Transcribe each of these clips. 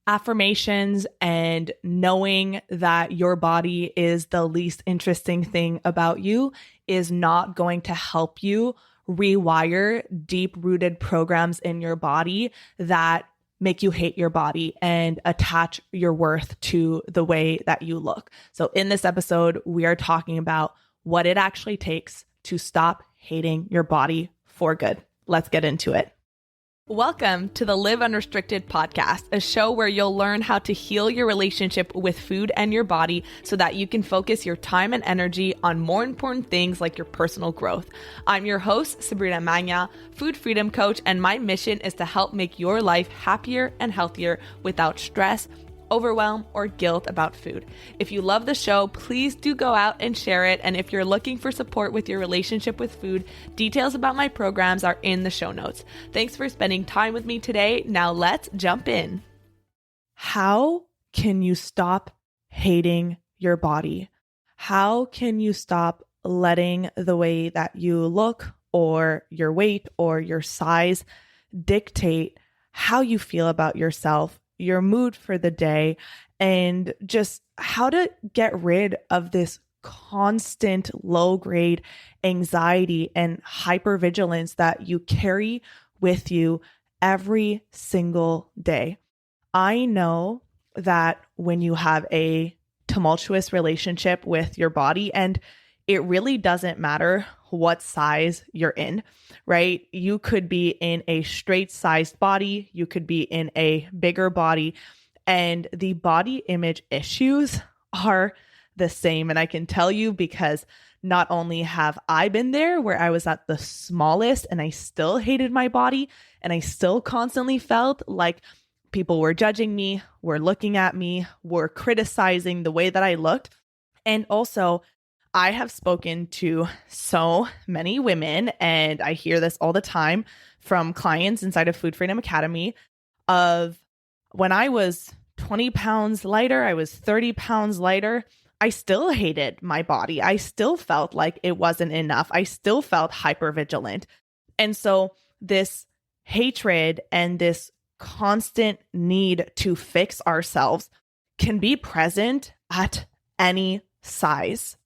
Affirmations and knowing that your body is the least interesting thing about you is not going to help you rewire deep-rooted programs in your body that make you hate your body and attach your worth to the way that you look. So in this episode, we are talking about what it actually takes to stop hating your body for good. Let's get into it. Welcome to the Live Unrestricted podcast, a show where you'll learn how to heal your relationship with food and your body so that you can focus your time and energy on more important things like your personal growth. I'm your host, Sabrina Magna, food freedom coach, and my mission is to help make your life happier and healthier without stress, overwhelm, or guilt about food. If you love the show, please do go out and share it. And if you're looking for support with your relationship with food, details about my programs are in the show notes. Thanks for spending time with me today. Now let's jump in. How can you stop hating your body? How can you stop letting the way that you look or your weight or your size dictate how you feel about yourself, your mood for the day, and just how to get rid of this constant low-grade anxiety and hypervigilance that you carry with you every single day. I know that when you have a tumultuous relationship with your body, and it really doesn't matter what size you're in, right? You could be in a straight-sized body, you could be in a bigger body, and the body image issues are the same. And I can tell you because not only have I been there where I was at the smallest and I still hated my body and I still constantly felt like people were judging me, were looking at me, were criticizing the way that I looked. And also, I have spoken to so many women, and I hear this all the time from clients inside of Food Freedom Academy of when I was 20 pounds lighter, I was 30 pounds lighter, I still hated my body. I still felt like it wasn't enough. I still felt hypervigilant. And so this hatred and this constant need to fix ourselves can be present at any size.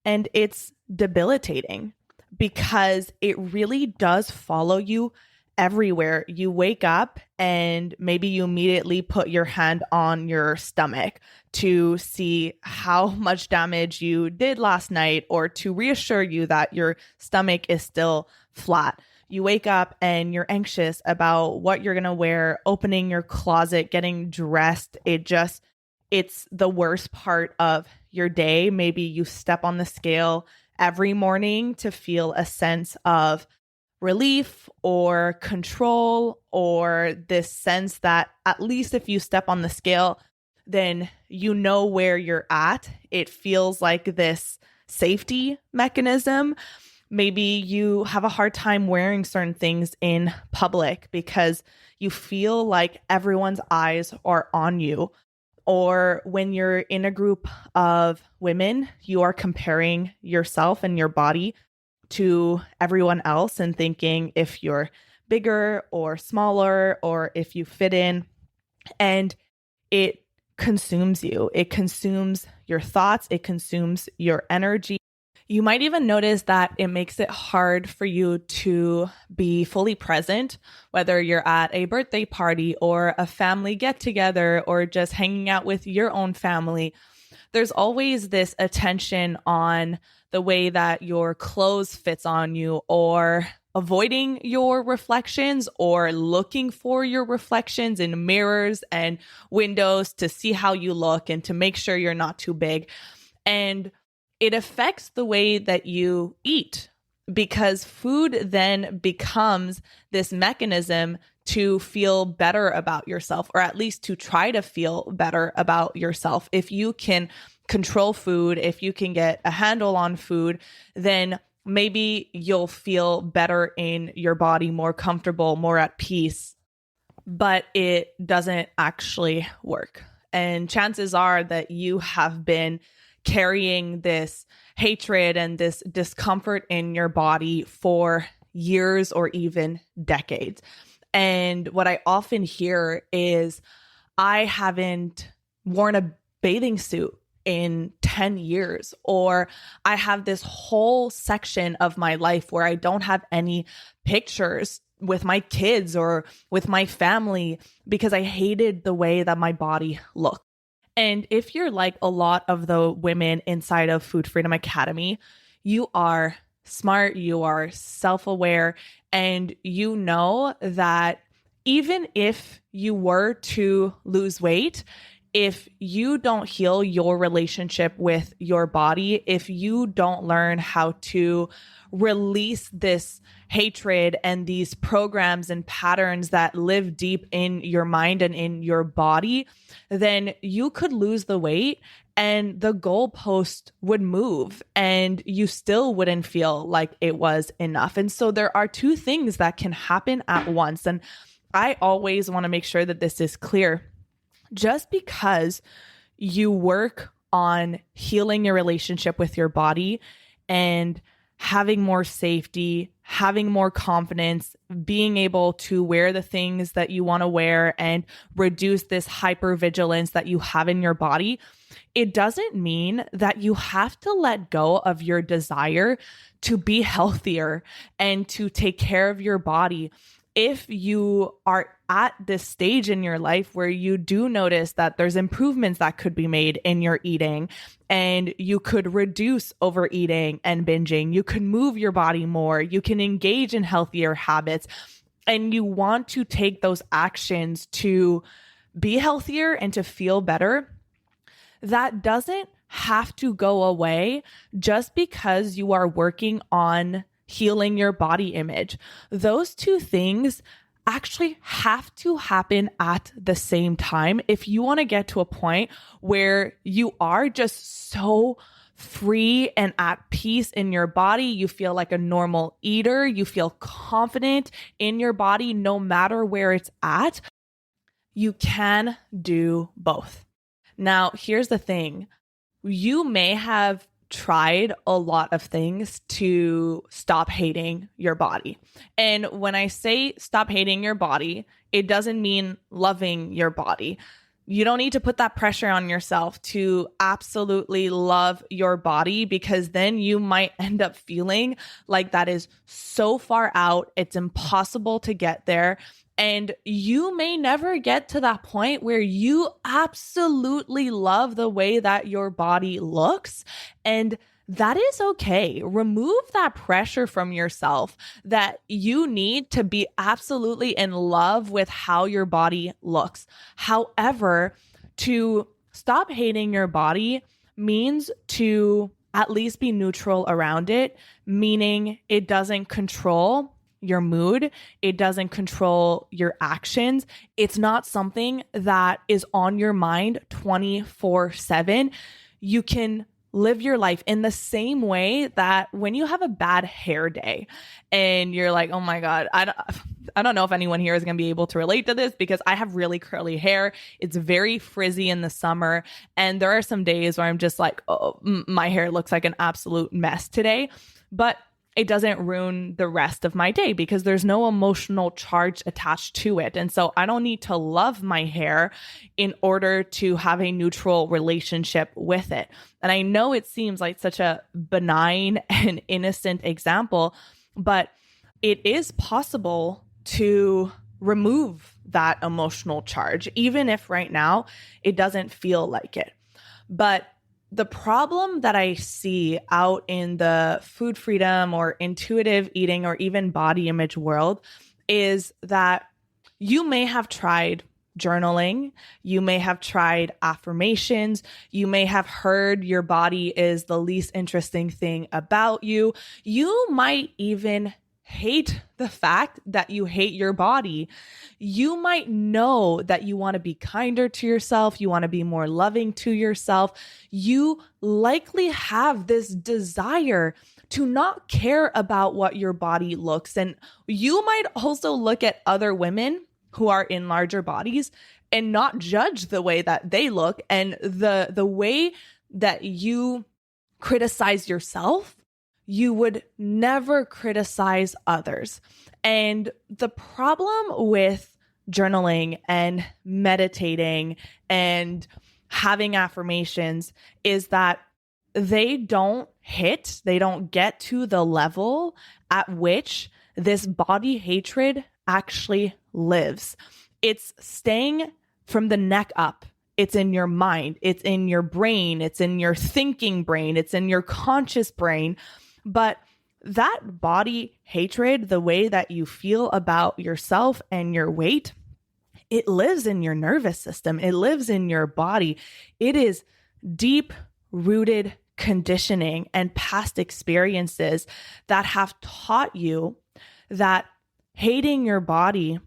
And it's debilitating because it really does follow you everywhere. You wake up and maybe you immediately put your hand on your stomach to see how much damage you did last night or to reassure you that your stomach is still flat. You wake up and you're anxious about what you're going to wear, opening your closet, getting dressed. It's the worst part of your day. Maybe you step on the scale every morning to feel a sense of relief or control, or this sense that at least if you step on the scale, then you know where you're at. It feels like this safety mechanism. Maybe you have a hard time wearing certain things in public because you feel like everyone's eyes are on you. Or when you're in a group of women, you are comparing yourself and your body to everyone else and thinking if you're bigger or smaller or if you fit in. And it consumes you. It consumes your thoughts. It consumes your energy. You might even notice that it makes it hard for you to be fully present, whether you're at a birthday party or a family get-together or just hanging out with your own family. There's always this attention on the way that your clothes fits on you, or avoiding your reflections or looking for your reflections in mirrors and windows to see how you look and to make sure you're not too big. And it affects the way that you eat because food then becomes this mechanism to feel better about yourself, or at least to try to feel better about yourself. If you can control food, if you can get a handle on food, then maybe you'll feel better in your body, more comfortable, more at peace. But it doesn't actually work. And chances are that you have been carrying this hatred and this discomfort in your body for years or even decades. And what I often hear is, I haven't worn a bathing suit in 10 years, or I have this whole section of my life where I don't have any pictures with my kids or with my family because I hated the way that my body looked. And if you're like a lot of the women inside of Food Freedom Academy, you are smart, you are self-aware, and you know that even if you were to lose weight, if you don't heal your relationship with your body, if you don't learn how to release this hatred and these programs and patterns that live deep in your mind and in your body, then you could lose the weight and the goalpost would move and you still wouldn't feel like it was enough. And so there are two things that can happen at once. And I always want to make sure that this is clear. Just because you work on healing your relationship with your body and having more safety, having more confidence, being able to wear the things that you want to wear and reduce this hypervigilance that you have in your body, it doesn't mean that you have to let go of your desire to be healthier and to take care of your body. If you are at this stage in your life where you do notice that there's improvements that could be made in your eating and you could reduce overeating and binging, you can move your body more, you can engage in healthier habits, and you want to take those actions to be healthier and to feel better, that doesn't have to go away just because you are working on healing your body image. Those two things actually have to happen at the same time if you want to get to a point where you are just so free and at peace in your body. You feel like a normal eater. You feel confident in your body no matter where it's at. You can do both. Now, here's the thing. You may have tried a lot of things to stop hating your body. And when I say stop hating your body, it doesn't mean loving your body. You don't need to put that pressure on yourself to absolutely love your body, because then you might end up feeling like that is so far out, it's impossible to get there. And you may never get to that point where you absolutely love the way that your body looks. And that is okay. Remove that pressure from yourself that you need to be absolutely in love with how your body looks. However, to stop hating your body means to at least be neutral around it, meaning it doesn't control your mood. It doesn't control your actions. It's not something that is on your mind 24/7. You can live your life in the same way that when you have a bad hair day and you're like, oh my God, I don't know if anyone here is going to be able to relate to this because I have really curly hair. It's very frizzy in the summer. And there are some days where I'm just like, oh, my hair looks like an absolute mess today. But it doesn't ruin the rest of my day because there's no emotional charge attached to it. And so I don't need to love my hair in order to have a neutral relationship with it. And I know it seems like such a benign and innocent example, but it is possible to remove that emotional charge, even if right now it doesn't feel like it. But the problem that I see out in the food freedom or intuitive eating or even body image world is that you may have tried journaling, you may have tried affirmations, you may have heard your body is the least interesting thing about you. You might even hate the fact that you hate your body. You might know that you want to be kinder to yourself. You want to be more loving to yourself. You likely have this desire to not care about what your body looks. And you might also look at other women who are in larger bodies and not judge the way that they look and the way that you criticize yourself. You would never criticize others. And the problem with journaling and meditating and having affirmations is that they don't get to the level at which this body hatred actually lives. It's staying from the neck up. It's in your mind. It's in your brain. It's in your thinking brain. It's in your conscious brain. But that body hatred, the way that you feel about yourself and your weight, it lives in your nervous system. It lives in your body. It is deep rooted conditioning and past experiences that have taught you that hating your body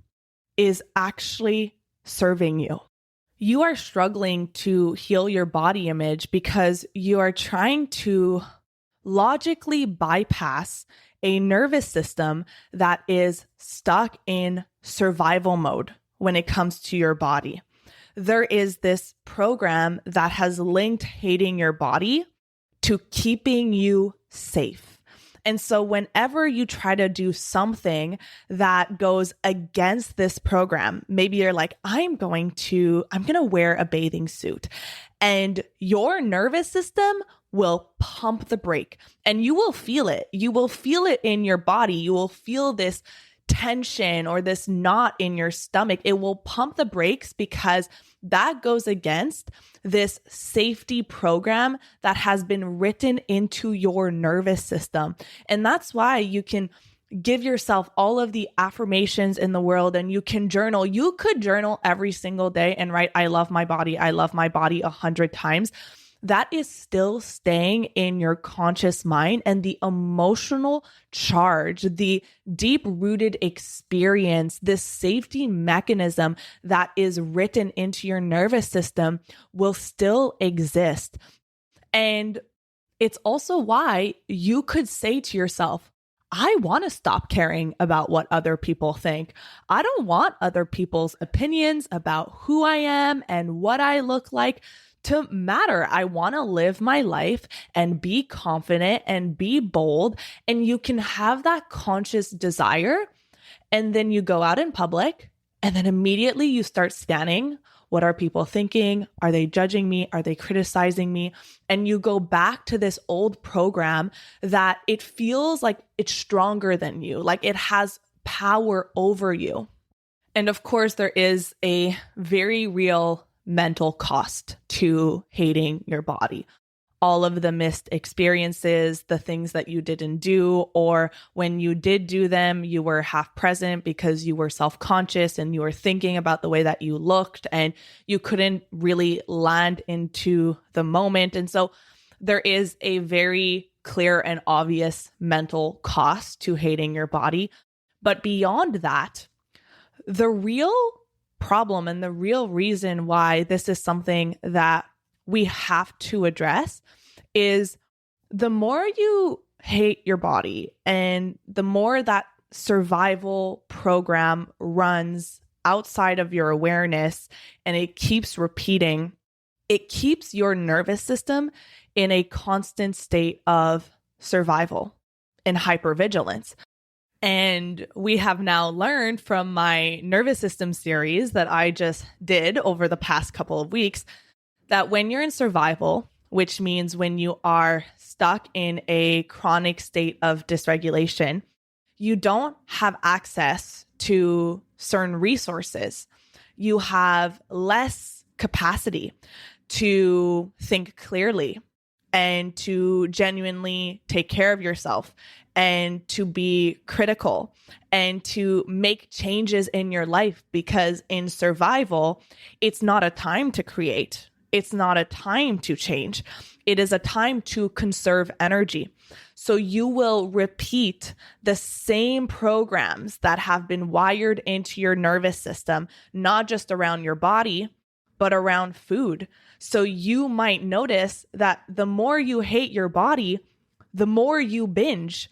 is actually serving you. You are struggling to heal your body image because you are trying to logically bypass a nervous system that is stuck in survival mode when it comes to your body. There is this program that has linked hating your body to keeping you safe. And so whenever you try to do something that goes against this program, maybe you're like, I'm going to wear a bathing suit, and your nervous system will pump the brake and you will feel it. You will feel it in your body. You will feel this tension or this knot in your stomach. It will pump the brakes because that goes against this safety program that has been written into your nervous system. And that's why you can give yourself all of the affirmations in the world and you can journal. You could journal every single day and write, I love my body 100 times. That is still staying in your conscious mind, and the emotional charge, the deep-rooted experience, this safety mechanism that is written into your nervous system will still exist. And it's also why you could say to yourself, I want to stop caring about what other people think. I don't want other people's opinions about who I am and what I look like to matter. I want to live my life and be confident and be bold. And you can have that conscious desire. And then you go out in public and then immediately you start scanning. What are people thinking? Are they judging me? Are they criticizing me? And you go back to this old program that it feels like it's stronger than you, like it has power over you. And of course, there is a very real mental cost to hating your body. All of the missed experiences, the things that you didn't do, or when you did do them, you were half present because you were self-conscious and you were thinking about the way that you looked and you couldn't really land into the moment. And so there is a very clear and obvious mental cost to hating your body. But beyond that, the real problem and the real reason why this is something that we have to address is the more you hate your body and the more that survival program runs outside of your awareness and it keeps repeating, it keeps your nervous system in a constant state of survival and hypervigilance. And we have now learned from my nervous system series that I just did over the past couple of weeks that when you're in survival, which means when you are stuck in a chronic state of dysregulation, you don't have access to certain resources. You have less capacity to think clearly and to genuinely take care of yourself and to be critical and to make changes in your life, because in survival, it's not a time to create. It's not a time to change. It is a time to conserve energy. So you will repeat the same programs that have been wired into your nervous system, not just around your body, but around food. So you might notice that the more you hate your body, the more you binge,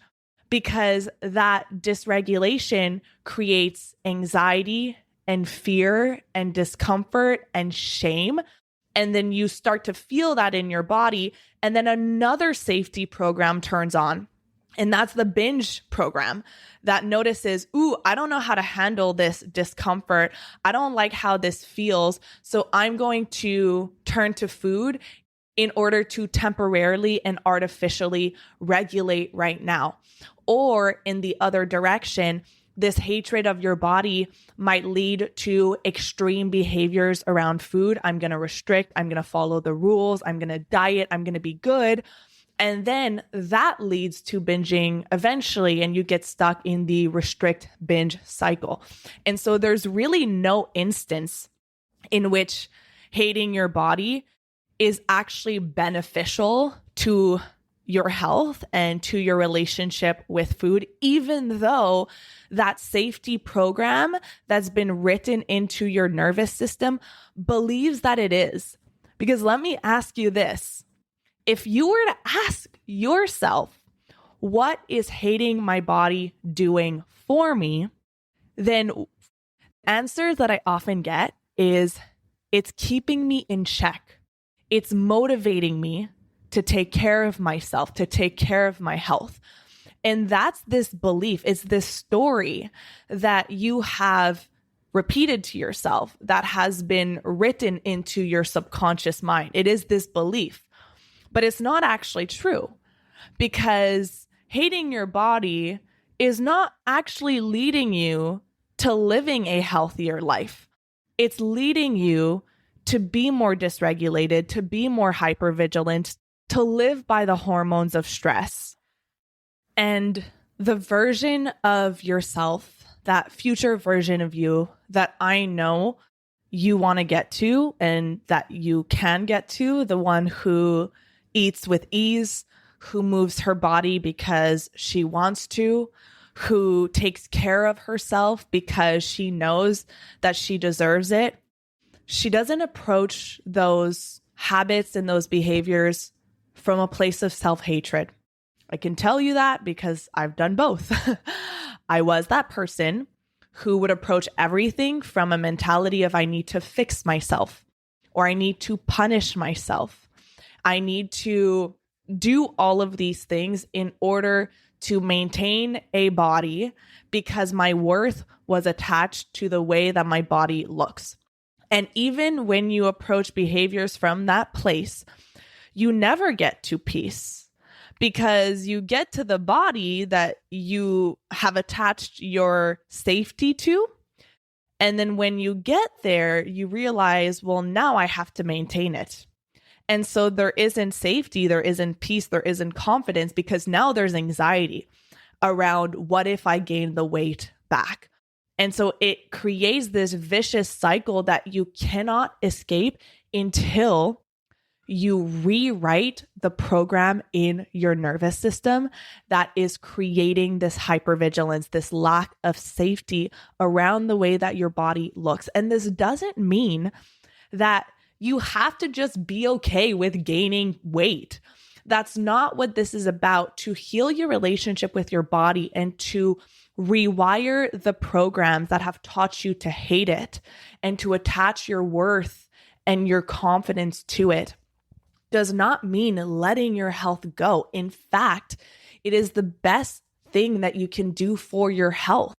because that dysregulation creates anxiety and fear and discomfort and shame. And then you start to feel that in your body. And then another safety program turns on, And that's the binge program that notices, ooh, I don't know how to handle this discomfort. I don't like how this feels. So I'm going to turn to food in order to temporarily and artificially regulate right now. Or in the other direction, this hatred of your body might lead to extreme behaviors around food. I'm going to restrict. I'm going to follow the rules. I'm going to diet. I'm going to be good. And then that leads to binging eventually, and you get stuck in the restrict binge cycle. And so there's really no instance in which hating your body is actually beneficial to your health and to your relationship with food, even though that safety program that's been written into your nervous system believes that it is. Because let me ask you this. If you were to ask yourself, what is hating my body doing for me? Then answers that I often get is it's keeping me in check. It's motivating me to take care of myself, to take care of my health. And that's this belief. It's this story that you have repeated to yourself that has been written into your subconscious mind. It is this belief. But it's not actually true, because hating your body is not actually leading you to living a healthier life. It's leading you to be more dysregulated, to be more hypervigilant, to live by the hormones of stress. And the version of yourself, that future version of you that I know you want to get to and that you can get to, the one who eats with ease, who moves her body because she wants to, who takes care of herself because she knows that she deserves it. She doesn't approach those habits and those behaviors from a place of self-hatred. I can tell you that because I've done both. I was that person who would approach everything from a mentality of I need to fix myself, or I need to punish myself. I need to do all of these things in order to maintain a body because my worth was attached to the way that my body looks. And even when you approach behaviors from that place, you never get to peace, because you get to the body that you have attached your safety to. And then when you get there, you realize, well, now I have to maintain it. And so there isn't safety, there isn't peace, there isn't confidence, because now there's anxiety around what if I gain the weight back? And so it creates this vicious cycle that you cannot escape until you rewrite the program in your nervous system that is creating this hypervigilance, this lack of safety around the way that your body looks. And this doesn't mean that you have to just be okay with gaining weight. That's not what this is about. To heal your relationship with your body and to rewire the programs that have taught you to hate it and to attach your worth and your confidence to it does not mean letting your health go. In fact, it is the best thing that you can do for your health.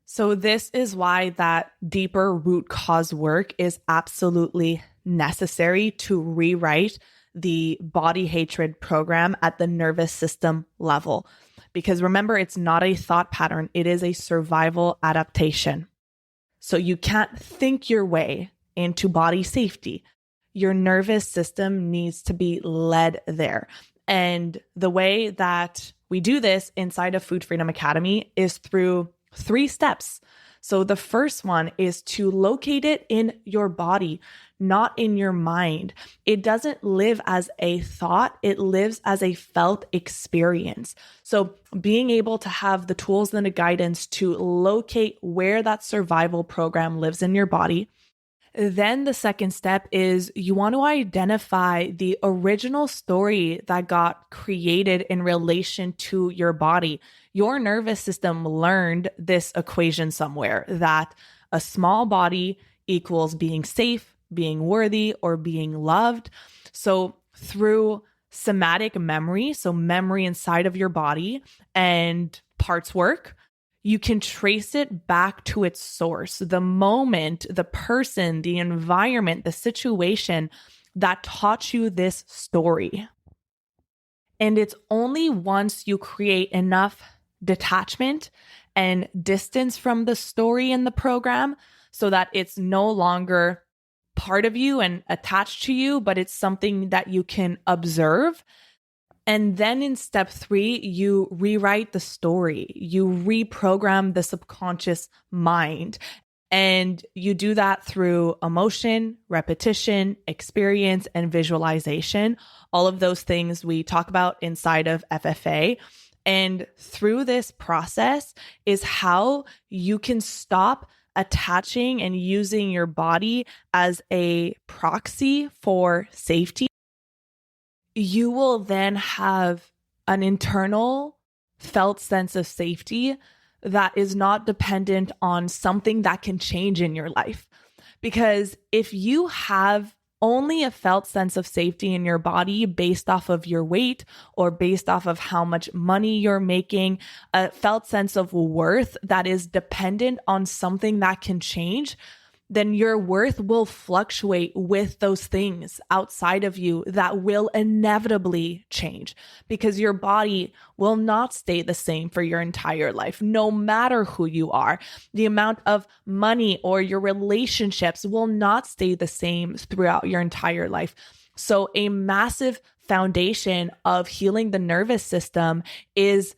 So this is why that deeper root cause work is absolutely necessary to rewrite the body hatred program at the nervous system level. Because remember, it's not a thought pattern, it is a survival adaptation. So you can't think your way into body safety. Your nervous system needs to be led there. And the way that we do this inside of Food Freedom Academy is through 3 steps. So the first one is to locate it in your body, not in your mind. It doesn't live as a thought, it lives as a felt experience. So being able to have the tools and the guidance to locate where that survival program lives in your body. Then the second step is you want to identify the original story that got created in relation to your body. Your nervous system learned this equation somewhere that a small body equals being safe, being worthy, or being loved. So through somatic memory, so memory inside of your body, and parts work, you can trace it back to its source, the moment, the person, the environment, the situation that taught you this story. And it's only once you create enough detachment and distance from the story in the program so that it's no longer part of you and attached to you, but it's something that you can observe. And then in step 3, you rewrite the story, you reprogram the subconscious mind. And you do that through emotion, repetition, experience, and visualization. All of those things we talk about inside of FFA. And through this process is how you can stop attaching and using your body as a proxy for safety. You will then have an internal felt sense of safety that is not dependent on something that can change in your life. Because if you have only a felt sense of safety in your body based off of your weight or based off of how much money you're making, a felt sense of worth that is dependent on something that can change, then your worth will fluctuate with those things outside of you that will inevitably change, because your body will not stay the same for your entire life, no matter who you are. The amount of money or your relationships will not stay the same throughout your entire life. So a massive foundation of healing the nervous system is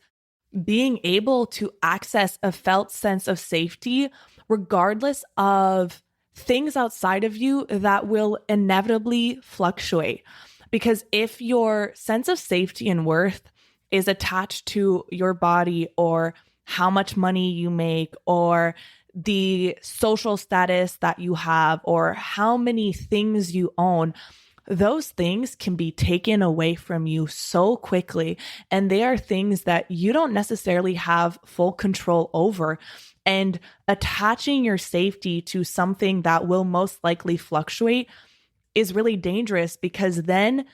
being able to access a felt sense of safety regardless of things outside of you that will inevitably fluctuate. Because if your sense of safety and worth is attached to your body or how much money you make or the social status that you have or how many things you own, those things can be taken away from you so quickly. And they are things that you don't necessarily have full control over. And attaching your safety to something that will most likely fluctuate is really dangerous, because then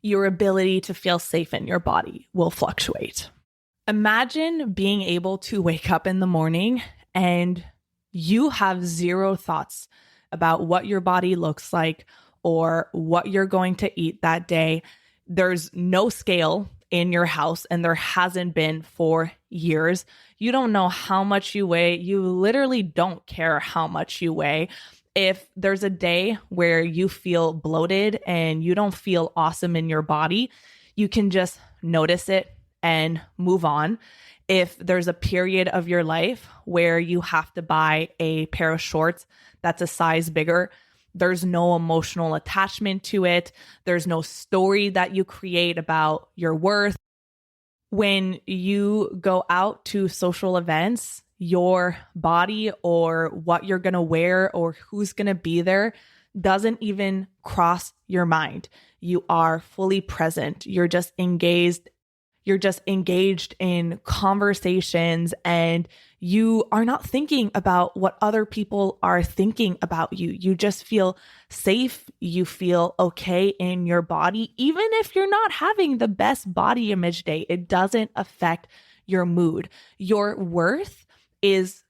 your ability to feel safe in your body will fluctuate. Imagine being able to wake up in the morning and you have zero thoughts about what your body looks like or what you're going to eat that day. There's no scale in your house, and there hasn't been for years. You don't know how much you weigh. You literally don't care how much you weigh. If there's a day where you feel bloated and you don't feel awesome in your body, you can just notice it and move on. If there's a period of your life where you have to buy a pair of shorts that's a size bigger, there's no emotional attachment to it. There's no story that you create about your worth. When you go out to social events, your body or what you're going to wear or who's going to be there doesn't even cross your mind. You are fully present. You're just engaged in conversations, and you are not thinking about what other people are thinking about you. You just feel safe. You feel okay in your body. Even if you're not having the best body image day, it doesn't affect your mood. Your worth is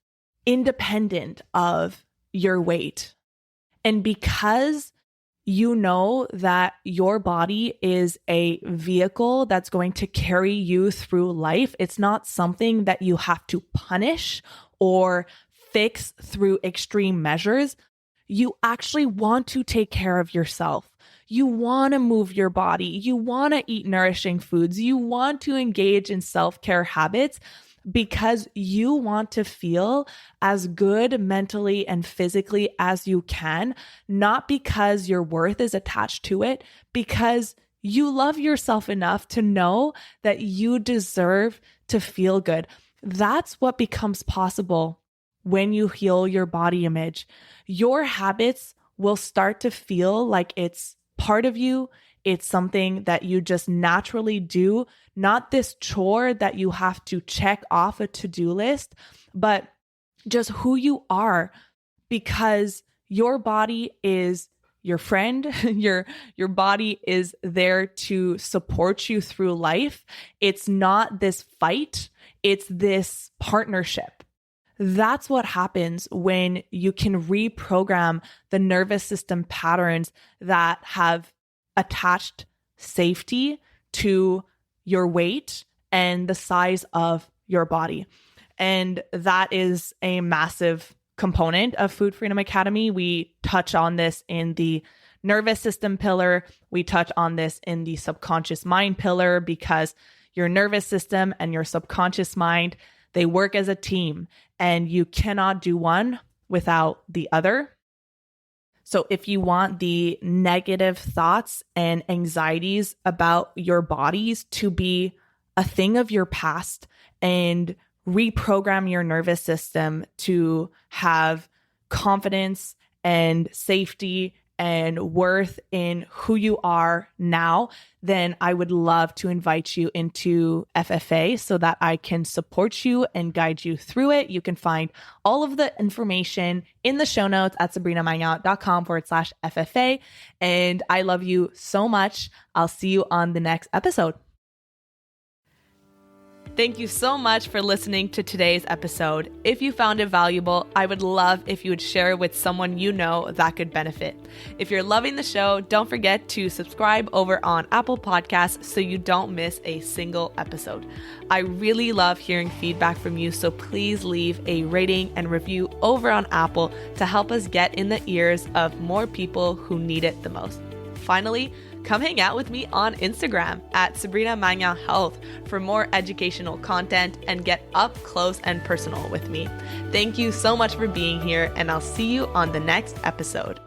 independent of your weight. And because you know that your body is a vehicle that's going to carry you through life, it's not something that you have to punish or fix through extreme measures. You actually want to take care of yourself. You want to move your body. You want to eat nourishing foods. You want to engage in self-care habits, because you want to feel as good mentally and physically as you can, not because your worth is attached to it, because you love yourself enough to know that you deserve to feel good. That's what becomes possible when you heal your body image. Your habits will start to feel like it's part of you. It's something that you just naturally do, not this chore that you have to check off a to-do list, but just who you are, because your body is your friend. Your body is there to support you through life. It's not this fight, it's this partnership. That's what happens when you can reprogram the nervous system patterns that have attached safety to your weight and the size of your body. And that is a massive component of Food Freedom Academy. We touch on this in the nervous system pillar. We touch on this in the subconscious mind pillar, because your nervous system and your subconscious mind, they work as a team, and you cannot do one without the other. So if you want the negative thoughts and anxieties about your bodies to be a thing of your past, and reprogram your nervous system to have confidence and safety and worth in who you are now, then I would love to invite you into FFA so that I can support you and guide you through it. You can find all of the information in the show notes at sabrinamagna.com/FFA. And I love you so much. I'll see you on the next episode. Thank you so much for listening to today's episode. If you found it valuable, I would love if you would share it with someone you know that could benefit. If you're loving the show, don't forget to subscribe over on Apple Podcasts so you don't miss a single episode. I really love hearing feedback from you, so please leave a rating and review over on Apple to help us get in the ears of more people who need it the most. Finally, come hang out with me on Instagram at Sabrina Magna Health for more educational content and get up close and personal with me. Thank you so much for being here, and I'll see you on the next episode.